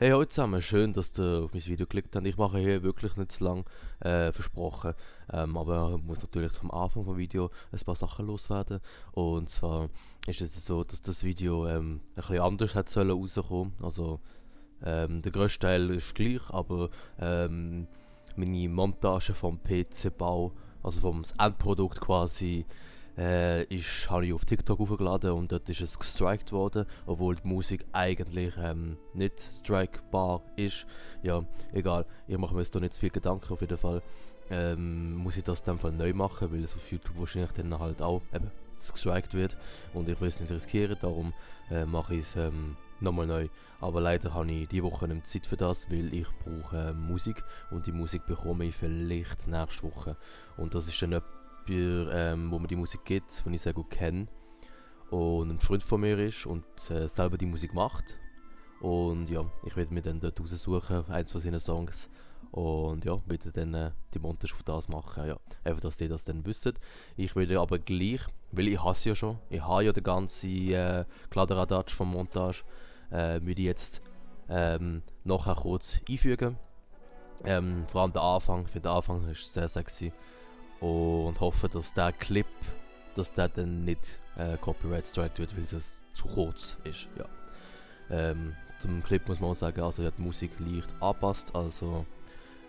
Hey, hallo zusammen, schön, dass ihr auf mein Video geklickt habt. Ich mache hier wirklich nicht zu lang, versprochen. Aber ich muss natürlich vom Anfang vom Video ein paar Sachen loswerden. Und zwar ist es so, dass das Video ein bisschen anders hätte sollen rauskommen. Also der grösste Teil ist gleich, aber meine Montage vom PC-Bau, also vom Endprodukt quasi, habe ich auf TikTok hochgeladen und dort ist es gestrikt worden, obwohl die Musik eigentlich nicht strikebar ist. Ja, egal, ich mache mir jetzt da nicht zu viel Gedanken. Auf jeden Fall muss ich das dann neu machen, weil es auf YouTube wahrscheinlich dann halt auch eben gestrikt wird und ich will es nicht riskieren, darum mache ich es nochmal neu. Aber leider habe ich diese Woche nicht Zeit für das, weil ich brauche Musik und die Musik bekomme ich vielleicht nächste Woche. Und das ist dann jemand, wo mir die Musik gibt, den ich sehr gut kenne und ein Freund von mir ist und selber die Musik macht. Und ja, ich werde mir dann dort raussuchen, eins von seinen Songs. Und ja, werde dann die Montage auf das machen. Ja, einfach, dass die das dann wissen. Ich werde aber gleich, weil ich hasse ja schon, ich habe ja den ganzen Kladderadatsch vom Montage, würde ich jetzt nachher kurz einfügen. Vor allem der Anfang, ich finde der Anfang ist sehr sexy. Und hoffe, dass der Clip, dass der dann nicht Copyright striked wird, weil es zu kurz ist. Ja. Zum Clip muss man auch sagen, also ich habe die Musik leicht angepasst, also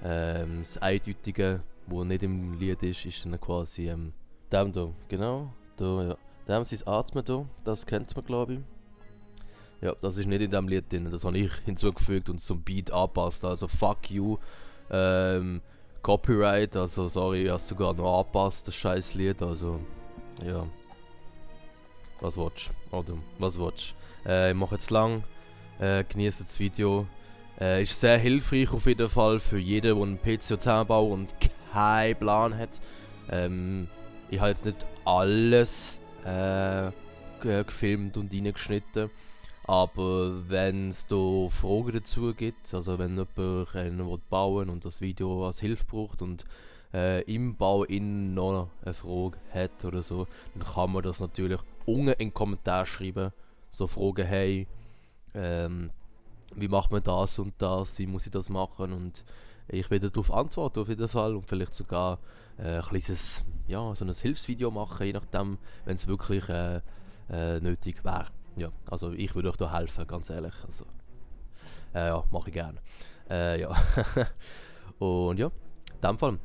das Eindeutige, wo nicht im Lied ist dann quasi dem da, genau, da, ja. Dem sein Atmen da, das kennt man, glaube ich. Ja, das ist nicht in dem Lied drin, das habe ich hinzugefügt und zum Beat angepasst, also fuck you, Copyright, also sorry, ich habe es sogar noch angepasst, das scheiß Lied, also ja, was willst du, oder was willst du. Ich mache jetzt lang, genieße das Video, ist sehr hilfreich auf jeden Fall für jeden, der einen PC zusammenbaut und keinen Plan hat. Ich habe jetzt nicht alles gefilmt und reingeschnitten. Aber wenn es da Fragen dazu gibt, also wenn jemand einen bauen und das Video als Hilfe braucht und im Bau innen noch eine Frage hat oder so, dann kann man das natürlich unten in den Kommentar schreiben. So Fragen, hey, wie macht man das und das, wie muss ich das machen, und ich werde darauf antworten auf jeden Fall und vielleicht sogar ein kleines, ja, so ein Hilfsvideo machen, je nachdem, wenn es wirklich nötig wäre. Ja, also ich würde euch da helfen, ganz ehrlich. Also, ja, mache ich gerne. Ja. Und ja, in dem Fall.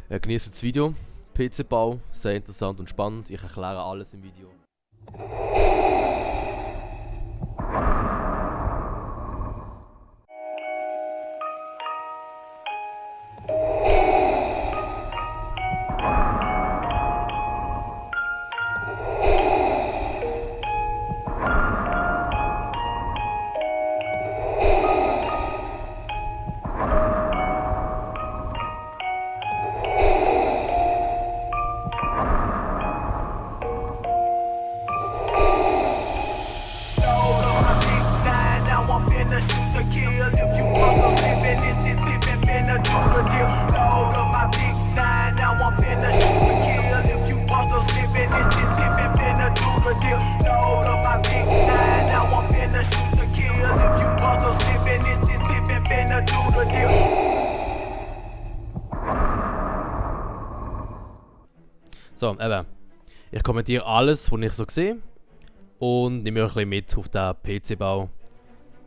Genießt das Video. PC-Bau, sehr interessant und spannend. Ich erkläre alles im Video. So, eben. Ich kommentiere alles, was ich so sehe. Und nehme euch ein bisschen mit auf den PC-Bau.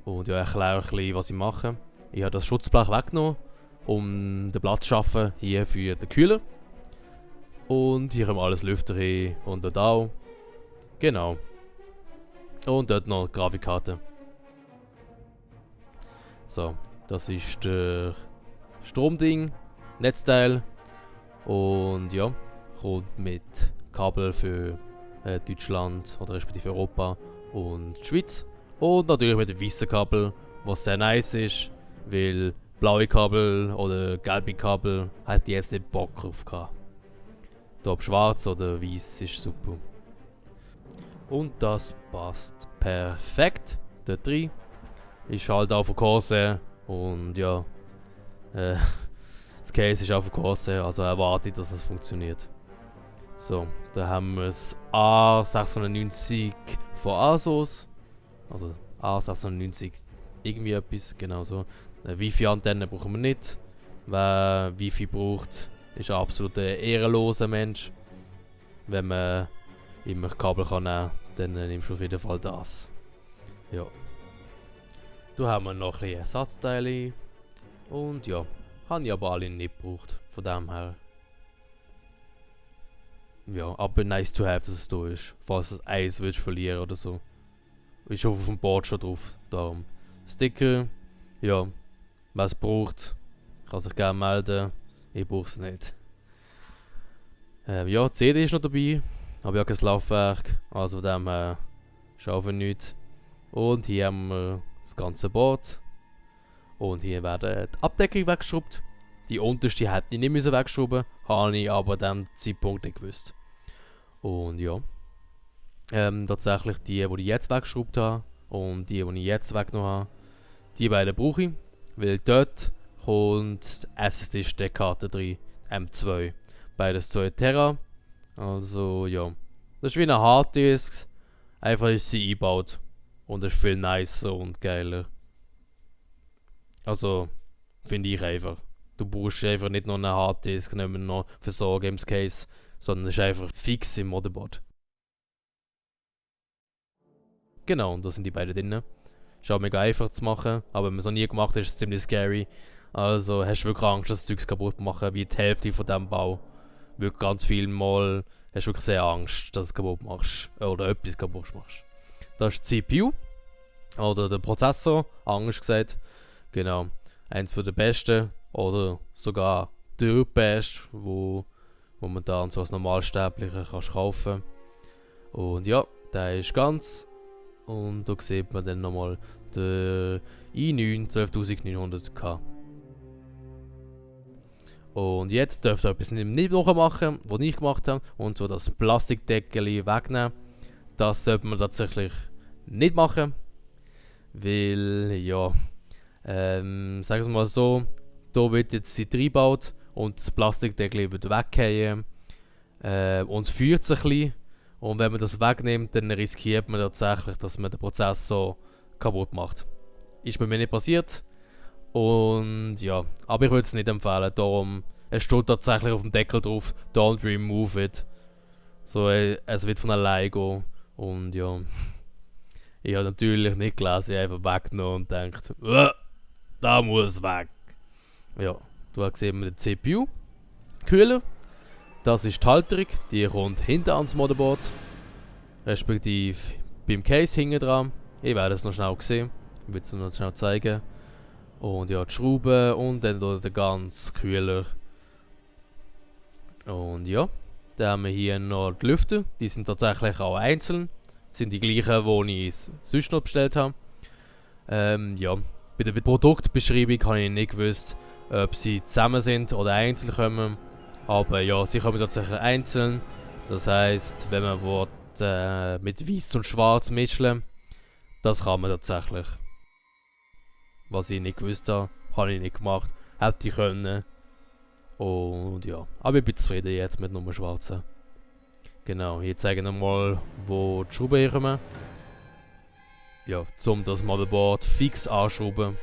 Und ja, erkläre ein bisschen, was ich mache. Ich habe das Schutzblech weggenommen, um den Platz zu schaffen hier für den Kühler. Und hier kommen alles Lüfter hin und dort auch. Genau. Und dort noch die Grafikkarte. So, das ist der Stromding, Netzteil. Und ja, kommt mit Kabel für Deutschland oder respektive Europa und die Schweiz. Und natürlich mit dem weißen Kabel, was sehr nice ist, weil blaue Kabel oder gelbe Kabel hätte ich jetzt nicht Bock drauf gehabt. Da ob schwarz oder weiß ist super. Und das passt perfekt dort rein. Ist halt auch von Corsair und ja, das Case ist auch von Corsair, also erwarte ich, dass das funktioniert. So, da haben wir das A690 von ASUS, also A96 irgendwie etwas, genau so. Eine Wifi-Antenne brauchen wir nicht. Wer Wifi braucht, ist ein absolut ehrenloser Mensch. Wenn man immer Kabel kann nehmen kann, dann nimmst du auf jeden Fall das. Ja. Da haben wir noch ein bisschen Ersatzteile. Und ja, habe ich aber alle nicht gebraucht. Von dem her. Ja, aber nice to have, dass es da ist. Falls du eins willst verlieren oder so. Ist auf dem Board schon drauf. Darum. Sticker, ja. Wer es braucht, kann sich gerne melden. Ich brauche es nicht. Ja, die CD ist noch dabei. Aber ja kein Laufwerk. Also von dem her schaffen wir nichts. Und hier haben wir das ganze Board. Und hier werden die Abdeckung weggeschraubt. Die unterste hätte ich nicht müssen wegschrauben, habe ich aber an diesem Zeitpunkt nicht gewusst. Und ja. Tatsächlich die ich jetzt weggeschraubt habe und die ich jetzt weggenommen habe, die beiden brauche ich. Weil dort kommt SSD-Steckkarte drin, M2. Beides 2 Tera. Also ja. Das ist wie eine Harddisk. Einfach ist sie eingebaut. Und das ist viel nicer und geiler. Also, finde ich einfach. Du brauchst einfach nicht noch eine Harddisk, nicht mehr noch versorgen im Case, sondern es ist einfach fix im Motherboard. Genau, und da sind die beiden drin. Ist auch mega einfach zu machen, aber wenn man es noch nie gemacht hat, ist es ziemlich scary. Also hast du wirklich Angst, dass das Zeug kaputt machen, wie die Hälfte von diesem Bau. Wirklich ganz viel Mal hast du wirklich sehr Angst, dass du es kaputt machst. Oder etwas kaputt machst. Das ist die CPU. Oder der Prozessor, anders gesagt. Genau. Eins der besten. Oder sogar der beste, wo man dann so als Normalsterblicher kannst kaufen. Und ja, der ist ganz. Und da sieht man dann nochmal den i9 12900K. Und jetzt dürft ihr etwas nicht machen, was ich gemacht habe. Und so das Plastikdeckel wegnehmen. Das sollte man tatsächlich nicht machen. Weil, ja, sagen wir mal so, da wird jetzt die reingebaut und das Plastikdeckel wird weggehen. Und es führt sich ein bisschen. Und wenn man das wegnimmt, dann riskiert man tatsächlich, dass man den Prozessor kaputt macht. Ist bei mir nicht passiert. Und ja, aber ich würde es nicht empfehlen. Darum, es steht tatsächlich auf dem Deckel drauf, don't remove it. So, es wird von allein gehen. Und ja, ich habe natürlich nicht gelesen, ich habe einfach weggenommen und gedacht, da muss weg. Ja, da sehen wir den CPU. Kühler. Das ist die Halterung, die kommt hinten ans Motherboard. Respektive beim Case hinten dran. Ich werde es noch schnell sehen. Ich will es noch schnell zeigen. Und ja, die Schrauben und dann der ganze Kühler. Und ja, dann haben wir hier noch die Lüfter. Die sind tatsächlich auch einzeln. Das sind die gleichen, die ich sonst noch bestellt habe. Ja, bei der Produktbeschreibung habe ich nicht gewusst, ob sie zusammen sind oder einzeln kommen. Aber ja, sie kommen tatsächlich einzeln. Das heisst, wenn man will, mit Weiß und Schwarz mischen, das kann man tatsächlich. Was ich nicht gewusst habe, habe ich nicht gemacht. Hätte ich können. Und ja, aber ich bin zufrieden jetzt mit nur schwarzen. Genau, hier zeigen wir mal, wo die Schrauben herkommen. Ja, um das Motherboard fix anschrauben.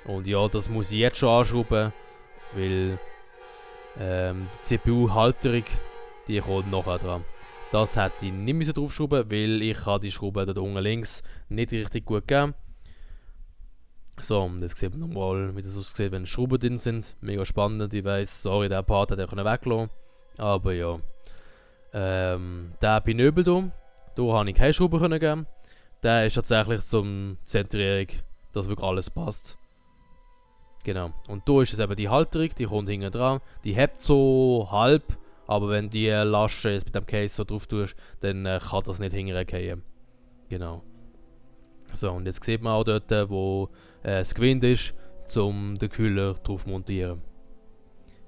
Und ja, das muss ich jetzt schon anschrauben, weil die CPU-Halterung, die kommt nachher dran. Das hätte ich nicht draufschrauben, weil ich die Schraube dort unten links nicht richtig gut gegeben. So, und jetzt sieht man nochmal, wie das aussieht, wenn Schrauben drin sind. Mega spannend, ich weiss, sorry, der Part hätte ich weglassen. Aber ja. Der Pinöbel hier, da habe ich keine Schrauben geben. Der ist tatsächlich zum Zentrierung, dass wirklich alles passt. Genau. Und da ist es eben die Halterung, die kommt hinten dran. Die hebt so halb, aber wenn die Lasche jetzt mit dem Case so drauf tust, dann kann das nicht hintergehen. Genau. So, und jetzt sieht man auch dort, wo das Gewinde ist, um den Kühler drauf zu montieren.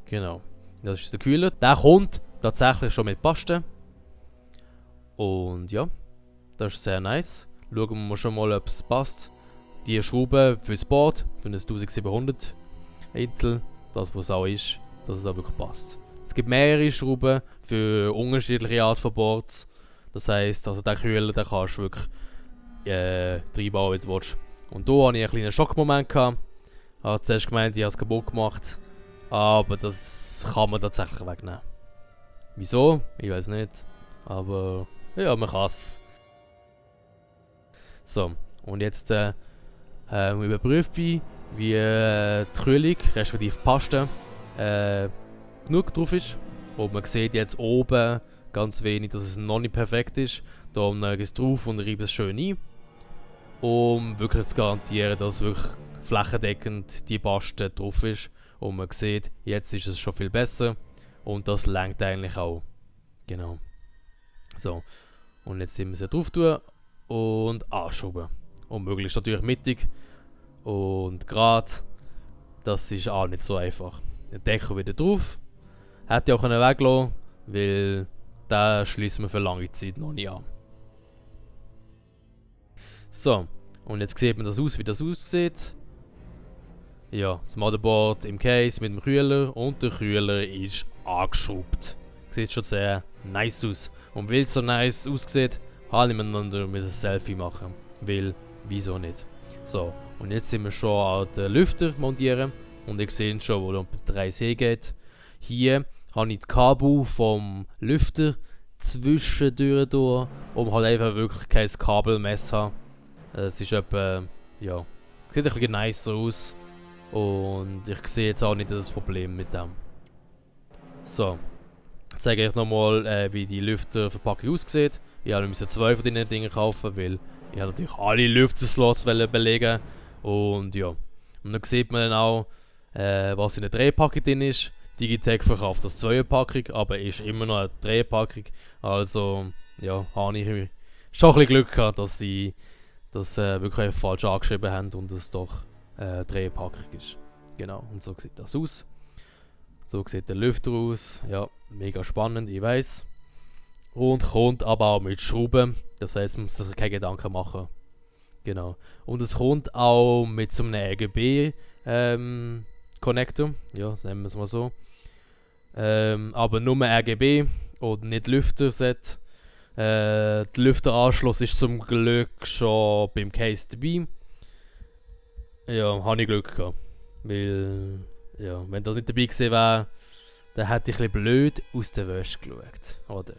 Genau. Das ist der Kühler. Der kommt tatsächlich schon mit Paste. Und ja, das ist sehr nice. Schauen wir schon mal, ob es passt. Die Schraube fürs Board, für ein 1700 Intel, das was auch ist, dass es auch wirklich passt. Es gibt mehrere Schrauben für unterschiedliche Art von Boards. Das heisst, also den Kühler, den kannst du wirklich reinbauen, wie du willst. Und da hatte ich einen kleinen Schockmoment. Ich habe zuerst gemeint, ich habe es kaputt gemacht. Aber das kann man tatsächlich wegnehmen. Wieso? Ich weiß nicht. Aber ja, man kann es. So, und jetzt überprüfe ich, wie die Kühlung, respektive die Paste, genug drauf ist. Und man sieht jetzt oben ganz wenig, dass es noch nicht perfekt ist. Darum lege ich es drauf und reibe es schön ein. Um wirklich zu garantieren, dass wirklich flächendeckend die Paste drauf ist. Und man sieht, jetzt ist es schon viel besser. Und das lenkt eigentlich auch. Genau. So. Und jetzt müssen wir sie drauf tun und anschrauben. Und möglichst natürlich mittig und gerade. Das ist auch nicht so einfach. Den Deckel wieder drauf. Hätte ich auch weglassen können, weil den schließen wir für lange Zeit noch nicht an. So, und jetzt sieht man das aus, wie das aussieht. Ja, das Motherboard im Case mit dem Kühler und der Kühler ist angeschraubt. Sieht schon sehr nice aus. Und weil es so nice aussieht, habe ich miteinander ein Selfie machen. Weil, wieso nicht? So, und jetzt sind wir schon an den Lüfter montieren. Und ihr seht schon, wo der Reis hingeht. Hier habe ich die Kabel vom Lüfter zwischendurch durch, um halt einfach wirklich kein Kabelmesser haben. Es ist etwa, ja, sieht ein bisschen nicer aus. Und ich sehe jetzt auch nicht das Problem mit dem. So, jetzt zeige ich euch nochmal, wie die Lüfterverpackung aussieht. Ich habe nämlich 2 von diesen Dingen kaufen, weil ich habe natürlich alle Lüfterslots belegen. Und ja, und dann sieht man dann auch, was in der Drehpackung drin ist. Digitec verkauft das 2er-Packung, aber ist immer noch eine 3er-Packung. Also, ja, habe ich schon ein bisschen Glück gehabt, dass sie das wirklich falsch angeschrieben haben und es doch 3er-Packung ist. Genau, und so sieht das aus. So sieht der Lüfter aus. Ja, mega spannend, ich weiß. Und kommt aber auch mit Schrauben. Das heisst, man muss sich keine Gedanken machen. Genau. Und es kommt auch mit so einem RGB Connector. Ja, nennen wir es mal so. Aber nur RGB und nicht Lüfterset. Der Lüfteranschluss ist zum Glück schon beim Case dabei. Ja, habe ich Glück gehabt. Weil, ja, wenn das nicht dabei gewesen wäre, dann hätte ich ein bisschen blöd aus der Wäsche geschaut. Oder?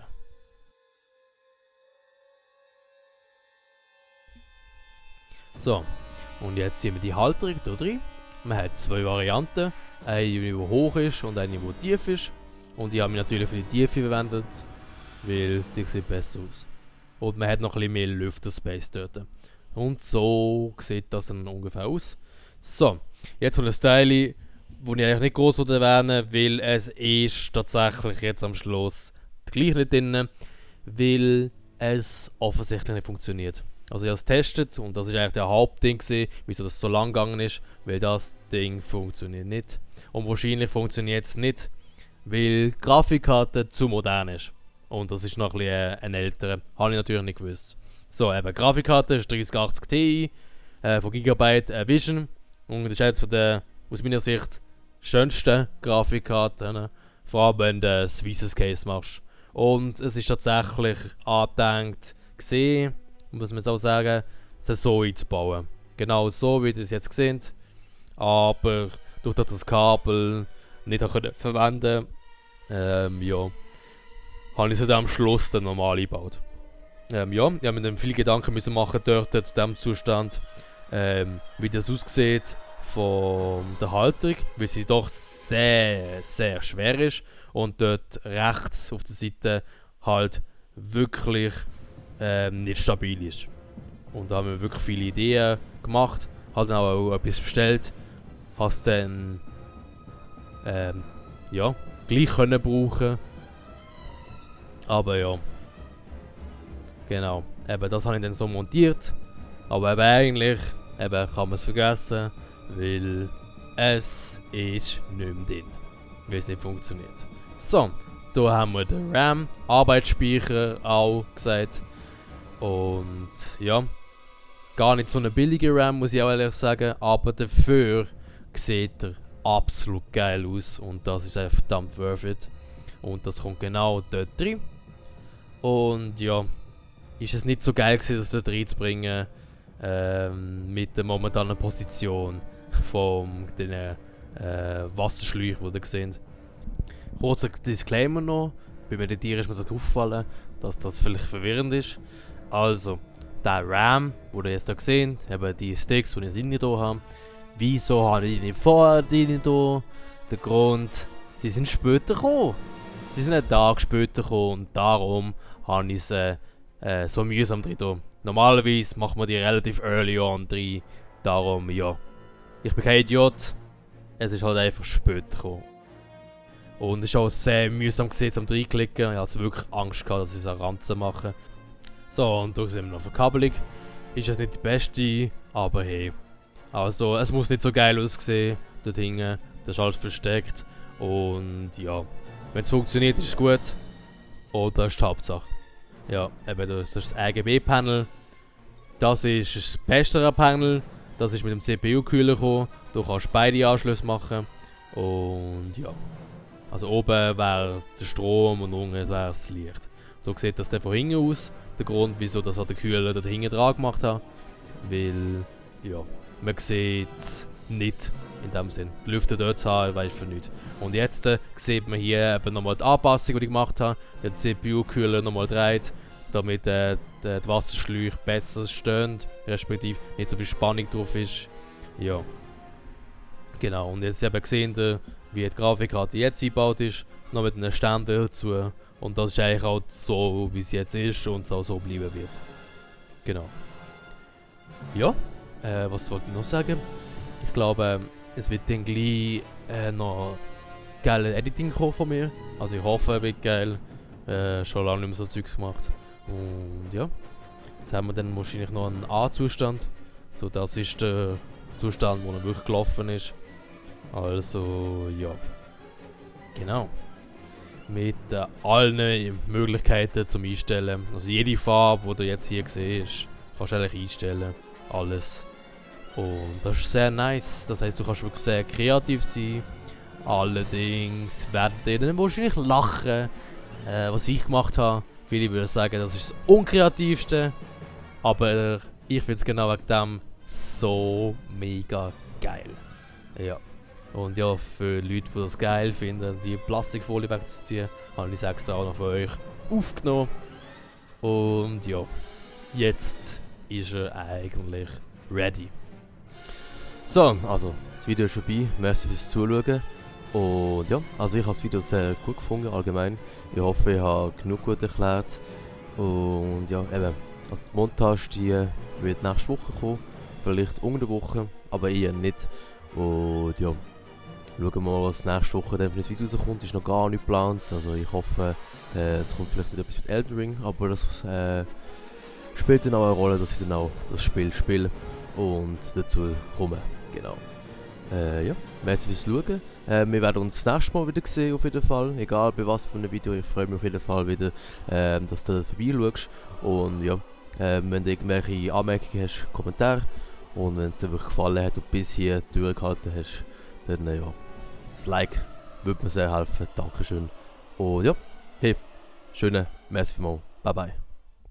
So, und jetzt ziehen wir die Halterung hier drin. Man hat 2 Varianten. Eine, die hoch ist und eine, die tief ist. Und ich habe mich natürlich für die Tiefe verwendet, weil die sieht besser aus. Und man hat noch ein bisschen mehr Lüfterspace dort. Und so sieht das dann ungefähr aus. So, jetzt kommt ein Teil, das ich eigentlich nicht groß erwähnen will, weil es ist tatsächlich jetzt am Schluss gleich nicht drin, weil es offensichtlich nicht funktioniert. Also ich habe es getestet und das ist eigentlich der Hauptding gewesen, wieso das so lang gegangen ist, weil das Ding funktioniert nicht. Und wahrscheinlich funktioniert es nicht, weil die Grafikkarte zu modern ist. Und das ist noch ein bisschen ein älterer, habe ich natürlich nicht gewusst. So, eben, Grafikkarte ist 3080 Ti von Gigabyte Vision. Und das ist jetzt von der, aus meiner Sicht, schönsten Grafikkarte. Vor allem, wenn du ein Swiss Case machst. Und es ist tatsächlich angedenkt gesehen, muss man jetzt auch sagen, es so einzubauen. Genau so, wie ihr es jetzt seht. Aber durch das Kabel nicht verwenden ja, habe ich es am Schluss dann normal eingebaut. Ja, ich habe mir dann viele Gedanken müssen machen dort zu dem Zustand, wie das aussieht von der Halterung, weil sie doch sehr, sehr schwer ist und dort rechts auf der Seite halt wirklich nicht stabil ist. Und da haben wir wirklich viele Ideen gemacht, halt dann auch etwas bestellt, hast dann ja, gleich können brauchen. Aber ja, genau, eben das habe ich dann so montiert, aber eben eigentlich eben kann man es vergessen, weil es ist nicht mehr drin, weil es nicht funktioniert. So, da haben wir den RAM, Arbeitsspeicher auch gesagt. Und ja, gar nicht so eine billige RAM, muss ich auch ehrlich sagen, aber dafür sieht er absolut geil aus und das ist einfach verdammt worth it. Und das kommt genau dort drin. Und ja, ist es nicht so geil gewesen, das dort reinzubringen, mit der momentanen Position von den Wasserschläuchen, die ihr seht. Kurzer Disclaimer noch, bei Meditieren ist mir so aufgefallen, dass das vielleicht verwirrend ist. Also, der RAM, den ihr jetzt hier seht, eben die Sticks, die ich hier habe, wieso habe ich die nicht vorher hier? Der Grund, sie sind später gekommen. Sie sind einen Tag später gekommen und darum habe ich sie so mühsam drin. Normalerweise macht man die relativ early on drin. Darum, ja. Ich bin kein Idiot. Es ist halt einfach später gekommen. Und es war auch sehr mühsam gewesen, zum reinklicken. Ich hatte wirklich Angst gehabt, dass ich es an Ranzen mache. So, und da sind wir noch Verkabelung. Ist es nicht die beste, aber hey. Also, es muss nicht so geil aussehen. Dort hinten. Das ist alles versteckt. Und ja. Wenn es funktioniert, ist es gut. Und das ist die Hauptsache. Ja, eben das ist das RGB-Panel. Das ist das bessere Panel. Das ist mit dem CPU-Kühler gekommen. Du kannst beide Anschlüsse machen. Und ja. Also oben wäre der Strom und unten wäre das Licht. So sieht das dann von hinten aus. Der Grund, wieso das der Kühler da hinten dran gemacht hat. Weil, ja, man sieht es nicht in dem Sinn. Die Lüfter dort haben, weiß für nichts. Und jetzt sieht man hier eben nochmal die Anpassung, die ich gemacht habe. Ich habe den CPU-Kühler nochmal gedreht, damit die Wasserschläuche besser stehen, respektive nicht so viel Spannung drauf ist. Ja. Genau, und jetzt eben gesehen, wie die Grafikkarte jetzt eingebaut ist, noch mit einem Ständer dazu. Und das ist eigentlich auch so, wie es jetzt ist und so bleiben wird. Genau. Ja, was wollte ich noch sagen? Ich glaube, es wird dann gleich noch geiles Editing kommen von mir. Also ich hoffe, es wird geil. Schon lange nicht mehr so Zeugs gemacht. Und ja, jetzt haben wir dann wahrscheinlich noch einen A-Zustand. So, das ist der Zustand, wo er wirklich gelaufen ist. Also, ja. Genau. Mit allen Möglichkeiten zum Einstellen. Also jede Farbe, die du jetzt hier siehst, kannst du eigentlich einstellen. Alles. Und das ist sehr nice. Das heisst, du kannst wirklich sehr kreativ sein. Allerdings werden die dann wahrscheinlich lachen, was ich gemacht habe. Viele würden sagen, das ist das Unkreativste. Aber ich finde es genau wegen dem so mega geil. Ja. Und ja, für Leute, die das geil finden, die Plastikfolie wegzuziehen, habe ich es extra auch noch für euch aufgenommen. Und ja, jetzt ist er eigentlich ready. So, also das Video ist vorbei. Merci fürs Zuschauen. Und ja, also ich habe das Video sehr gut gefunden, allgemein. Ich hoffe, ich habe genug gut erklärt. Und ja, eben, also die Montage die wird nächste Woche kommen. Vielleicht unter der Woche, aber eher nicht. Und ja, schauen wir mal, was nächste Woche dann für ein Video rauskommt. Ist noch gar nicht geplant. Also ich hoffe, es kommt vielleicht nicht etwas mit Elden Ring, aber das spielt dann auch eine Rolle, dass ich dann auch das Spiel spiele und dazu komme. Genau. Ja, merci fürs Schauen. Wir werden uns das nächste Mal wieder sehen, auf jeden Fall. Egal bei was für einem Video. Ich freue mich auf jeden Fall wieder, dass du vorbeischaust. Und ja, wenn du irgendwelche Anmerkungen hast, Kommentare. Und wenn es dir wirklich gefallen hat und bis hier durchgehalten hast, dann ja, das Like würde mir sehr helfen. Dankeschön. Und ja, hey, schöne merci vielmals. Bye bye.